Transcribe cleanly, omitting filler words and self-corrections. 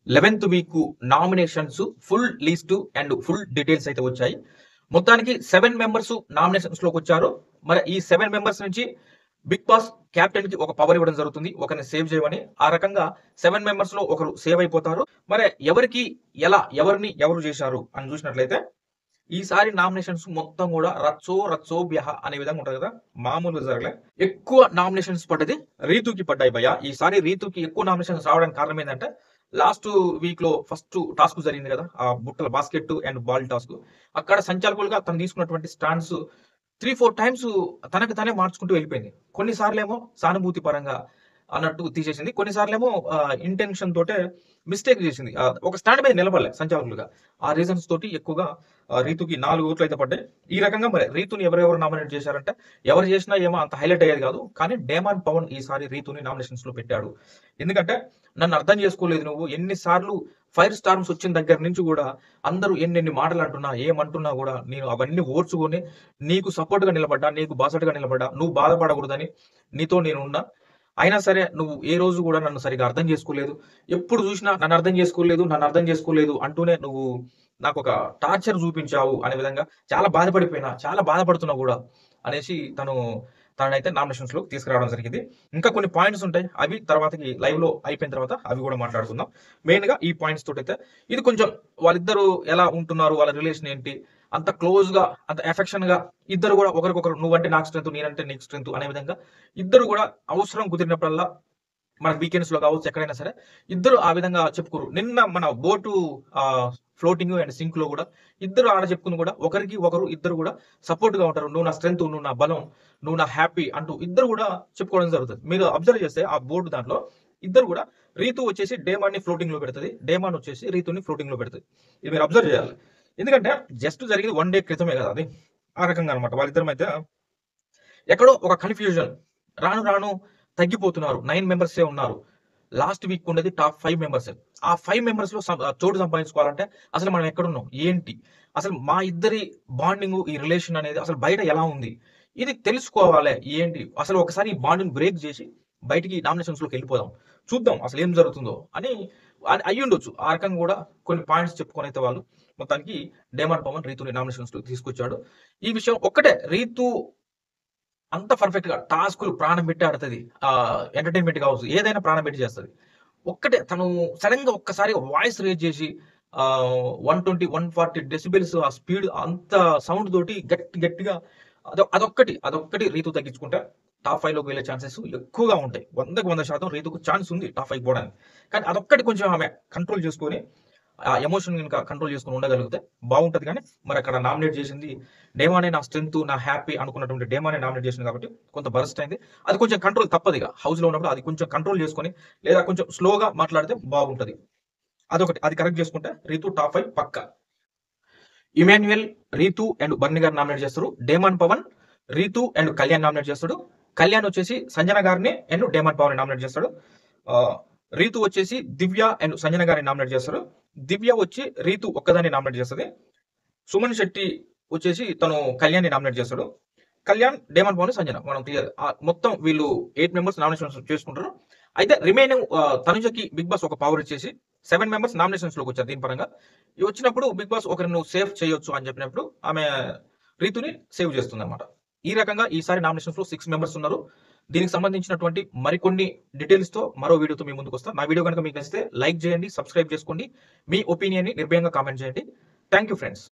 11th week nominations full list and full details అయితే వచ్చాయి. మొత్తానికి 7 మెంబర్స్ నామినేషన్స్ లోకి వచ్చారు. మరి ఈ 7 మెంబర్స్ నుంచి బిగ్ బాస్ క్యాప్టెన్ కి ఒక పవర్ ఇవ్వడం జరుగుతుంది, ఒకరిని సేవ్ చేయమని. ఆ రకంగా 7 మెంబర్స్ లో ఒకరు సేవ్ అయిపోతారు. మరి ఎవరికి ఎలా ఎవరిని ఎవరు చేశారు అని చూసినట్లయితే ఈసారి నామినేషన్స్ మొత్తం కూడా రచ్చో రచ్చో బ్యహ అనే విధంగా ఉంటది కదా, మామూలుగా జరగలే. ఎక్కువ నామినేషన్స్ పడ్డది రీతుకి పడ్డాయి భయ్య. ఈసారి రీతుకి ఎక్కువ నామినేషన్స్ రావడానికి కారణం ఏంటంటే లాస్ట్ వీక్ లో ఫస్ట్ టాస్క్ జరిగింది కదా, ఆ బుట్టల బాస్కెట్ అండ్ బాల్ టాస్క్. అక్కడ సంచాలకులుగా తను తీసుకున్నటువంటి స్టాండ్స్ 3-4 టైమ్స్ తనకు తనే మార్చుకుంటూ వెళ్ళిపోయింది. కొన్నిసార్లు ఏమో సానుభూతి పరంగా అన్నట్టు తీసేసింది, కొన్నిసార్లు ఏమో ఇంటెన్షన్ తోటే మిస్టేక్ చేసింది. ఒక స్టాండ్ మీద నిలబడలే సంచాలకులుగా. ఆ రీజన్స్ తోటి ఎక్కువగా రీతుకి 4 ఓట్లు అయితే పడ్డాయి. ఈ రకంగా మరి రీతుని ఎవరెవరు నామినేట్ చేశారంటే ఎవరు చేసినా ఏమో అంత హైలైట్ అయ్యేది కాదు. కానీ డేమాన్ పవన్ ఈసారి రీతుని నామినేషన్స్ లో పెట్టాడు. ఎందుకంటే నన్ను అర్థం చేసుకోలేదు నువ్వు, ఎన్నిసార్లు ఫైర్ స్టార్మ్స్ వచ్చిన దగ్గర నుంచి కూడా అందరూ ఎన్నెన్ని మాటలు అంటున్నా ఏమంటున్నా కూడా నేను అవన్నీ ఓర్చుకొని నీకు సపోర్ట్ గా నిలబడ్డా, నీకు బాసటగా నిలబడ్డా, నువ్వు బాధపడకూడదని నీతో నేను ఉన్నా. అయినా సరే నువ్వు ఏ రోజు కూడా నన్ను సరిగా అర్థం చేసుకోలేదు. ఎప్పుడు చూసినా నన్ను అర్థం చేసుకోలేదు, నన్ను అర్థం చేసుకోలేదు అంటూనే నువ్వు నాకు ఒక టార్చర్ చూపించావు అనే విధంగా చాలా బాధపడిపోయినా, చాలా బాధపడుతున్నా కూడా అనేసి తనైతే నామినేషన్స్ లో తీసుకురావడం జరిగింది. ఇంకా కొన్ని పాయింట్స్ ఉంటాయి, అవి తర్వాతకి లైవ్ లో అయిపోయిన తర్వాత అవి కూడా మాట్లాడుకుందాం. మెయిన్ గా ఈ పాయింట్స్ తోటైతే ఇది కొంచెం వాళ్ళిద్దరు ఎలా ఉంటున్నారు, వాళ్ళ రిలేషన్ ఏంటి, అంత క్లోజ్ గా అంత ఎఫెక్షన్ గా ఇద్దరు కూడా ఒకరికొకరు నువ్వంటే నాకు స్ట్రెంత్, నేనంటే నీకు స్ట్రెంత్ అనే విధంగా ఇద్దరు కూడా అవసరం కుదిరినప్పుడల్లా మన వీకెండ్స్ లో కావచ్చు ఎక్కడైనా సరే ఇద్దరు ఆ విధంగా చెప్పుకోరు. నిన్న మన బోటు ఫ్లోటింగ్ అండ్ సింక్ లో కూడా ఇద్దరు ఆడ చెప్పుకుని కూడా ఒకరికి ఒకరు ఇద్దరు కూడా సపోర్ట్ గా ఉంటారు. నువ్వు నా స్ట్రెంత్, నువ్వు నా బలం, నువ్వు నా హ్యాపీ అంటూ ఇద్దరు కూడా చెప్పుకోవడం జరుగుతుంది. మీరు అబ్జర్వ్ చేస్తే ఆ బోర్డు దాంట్లో ఇద్దరు కూడా రీతు వచ్చేసి డేమాన్ ని ఫ్లోటింగ్ లో పెడుతుంది, డేమాన్ వచ్చేసి రీతుని ఫ్లోటింగ్ లో పెడుతుంది. ఇది మీరు అబ్జర్వ్ చేయాలి. ఎందుకంటే జస్ట్ జరిగింది 1 డే క్రితమే కదా అది. ఆ రకంగా అనమాట వాళ్ళిద్దరం అయితే ఎక్కడో ఒక కన్ఫ్యూజన్. రాను రాను తగ్గిపోతున్నారు. 9 మెంబర్సే ఉన్నారు. లాస్ట్ వీక్ ఉండేది టాప్ 5 మెంబర్స్. ఆ 5 మెంబర్స్ లో చోటు సంపాదించుకోవాలంటే అసలు మనం ఎక్కడున్నాం, ఏంటి, అసలు మా ఇద్దరి బాండింగ్, ఈ రిలేషన్ అనేది అసలు బయట ఎలా ఉంది, ఇది తెలుసుకోవాలి. ఏంటి అసలు ఒకసారి ఈ బాండింగ్ బ్రేక్ చేసి బయటికి నామినేషన్స్ లోకి వెళ్ళిపోదాం, చూద్దాం అసలు ఏం జరుగుతుందో అని అయ్యి ఉండొచ్చు. ఆ రకంగా కూడా కొన్ని పాయింట్స్ చెప్పుకొని అయితే వాళ్ళు మొత్తానికి డేమాన్ పవన్ రీతుని నామినేషన్స్ లో తీసుకొచ్చాడు. ఈ విషయం ఒక్కటే, రీతు అంత పర్ఫెక్ట్ గా టాస్కులు ప్రాణం పెట్టి ఆడుతుంది. ఎంటర్టైన్మెంట్ కావచ్చు ఏదైనా ప్రాణం పెట్టి చేస్తుంది. ఒక్కటే తను సడన్ గా ఒక్కసారి వాయిస్ రేజ్ చేసి 120-140 డెసిబెల్స్ ఆ స్పీడ్ అంత సౌండ్ తోటి గట్టిగా అదొక్కటి రీతు తగ్గించుకుంటే టాప్ 5 లోకి వెళ్ళే ఛాన్సెస్ ఎక్కువగా ఉంటాయి. 100% రీతుకు ఛాన్స్ ఉంది టాప్ 5 పోవడానికి. కానీ అదొక్కటి కొంచెం ఆమె కంట్రోల్ చేసుకొని ఆ ఎమోషన్ కనుక కంట్రోల్ చేసుకుని ఉండగలిగితే బాగుంటది. కానీ మరి అక్కడ నామినేట్ చేసింది డేమానే, నా స్ట్రెంత్, నా హ్యాపీ అనుకున్నటువంటి డేమానే నామినేట్ చేసింది కాబట్టి కొంత బరస్ట్ అయింది. అది కొంచెం కంట్రోల్ తప్పదు. ఇక హౌస్ లో ఉన్నప్పుడు అది కొంచెం కంట్రోల్ చేసుకొని లేదా కొంచెం స్లోగా మాట్లాడితే బాగుంటది. అదొకటి, అది కరెక్ట్ చేసుకుంటే రీతు టాప్ 5 పక్క. ఇమాన్యుయల్, రీతు అండ్ బర్ని గారు నామినేట్ చేస్తారు. Demon Pavan, Ritu and Kalyan nominate చేస్తాడు. కళ్యాణ్ వచ్చేసి సంజన గారిని అండ్ డేమాన్ పవన్ నామినేట్ చేస్తాడు. రీతు వచ్చేసి దివ్య అండ్ సంజన గారిని నామినేట్ చేస్తారు. దివ్య వచ్చి రీతు ఒక్కదాన్ని నామినేట్ చేస్తుంది. సుమన్ శెట్టి వచ్చేసి తను కళ్యాణ్ నామినేట్ చేస్తాడు. కళ్యాణ్, డేమాన్ పవన్, సంజన మనం క్లియర్. మొత్తం వీళ్ళు 8 మెంబర్స్ నామినేషన్స్ చేసుకుంటారు. అయితే రిమైనింగ్ తనుజకి బిగ్ బాస్ ఒక పవర్ ఇచ్చేసి 7 మెంబర్స్ నామినేషన్స్ లోకి వచ్చారు. దీని పరంగా ఇవి వచ్చినప్పుడు బిగ్ బాస్ ఒకరిని సేవ్ చేయొచ్చు అని చెప్పినప్పుడు ఆమె రీతుని సేవ్ చేస్తుంది అనమాట. ఈ రకంగా ఈసారి నామినేషన్స్ లో 6 మెంబర్స్ ఉన్నారు. దీనికి సంబంధించినటువంటి మరికొన్ని డీటెయిల్స్ తో మరో వీడియోతో మీ ముందుకు వస్తా. నా వీడియో కనుక మీకు నచ్చితే లైక్ చేయండి, సబ్స్క్రైబ్ చేసుకోండి, మీ ఒపీనియన్ ని నిర్భయంగా కామెంట్ చేయండి. Thank you friends.